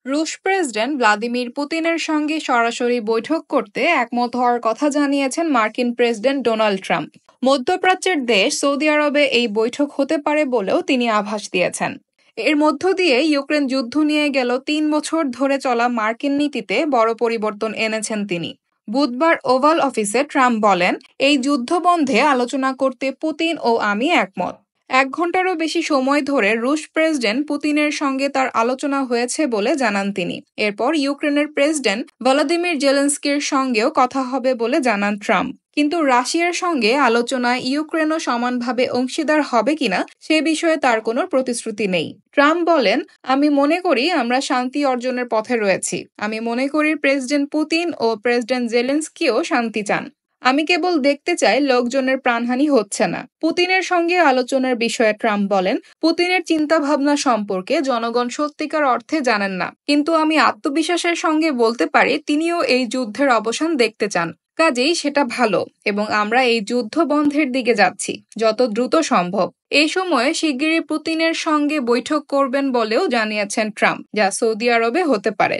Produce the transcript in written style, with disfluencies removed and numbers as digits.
রুশ president Vladimir পুতিনের সঙ্গে সরাসরি বৈঠক করতে একমত হওয়ার কথা জানিয়েছেন মার্কিন প্রেসিডেন্ট ডোনাল্ড ট্রাম্প। মধ্যপ্রাচ্যের দেশ সৌদি আরবে এই বৈঠক হতে পারে বলেও তিনি আভাস দিয়েছেন। এর মধ্য দিয়ে ইউক্রেন যুদ্ধ নিয়ে গেল ৩ বছর ধরে চলা মার্কিন নীতিতে বড় পরিবর্তন এনেছেন তিনি। বুধবার ওভাল অফিসে ট্রাম্প বলেন, এই যুদ্ধ বন্ধে আলোচনা করতে পুতিন ও আমি একমত। ১ ঘন্টারও বেশি সময় ধরে রুশ প্রেসিডেন্ট পুতিনের সঙ্গে তার আলোচনা হয়েছে বলে জানান তিনি। এরপর ইউক্রেনের প্রেসিডেন্ট ভলোদিমির জেলেনস্কির সঙ্গেও কথা হবে বলে জানান ট্রাম্প। কিন্তু রাশিয়ার সঙ্গে আলোচনায় ইউক্রেনও সমানভাবে অংশীদার হবে কিনা সে বিষয়ে তার কোনো প্রতিশ্রুতি নেই। ট্রাম্প বলেন, আমি মনে করি আমরা শান্তি অর্জনের পথে রয়েছি। আমি মনে করি প্রেসিডেন্ট পুতিন ও প্রেসিডেন্ট জেলেনস্কিও শান্তি চান। আমি কেবল দেখতে চাই লোকজনের প্রাণহানি হচ্ছে না। পুতিনের সঙ্গে আলোচনার বিষয়ে ট্রাম্প বলেন, পুতিনের চিন্তাভাবনা সম্পর্কে জনগণ সত্যিকার অর্থে জানেন না, কিন্তু আমি আত্মবিশ্বাসের সঙ্গে বলতে পারি তিনিও এই যুদ্ধের অবসান দেখতে চান। কাজেই সেটা ভালো এবং আমরা এই যুদ্ধ বন্ধের দিকে যাচ্ছি যত দ্রুত সম্ভব। এই সময়ে শিগগিরই পুতিনের সঙ্গে বৈঠক করবেন বলেও জানিয়েছেন ট্রাম্প, যা সৌদি আরবে হতে পারে।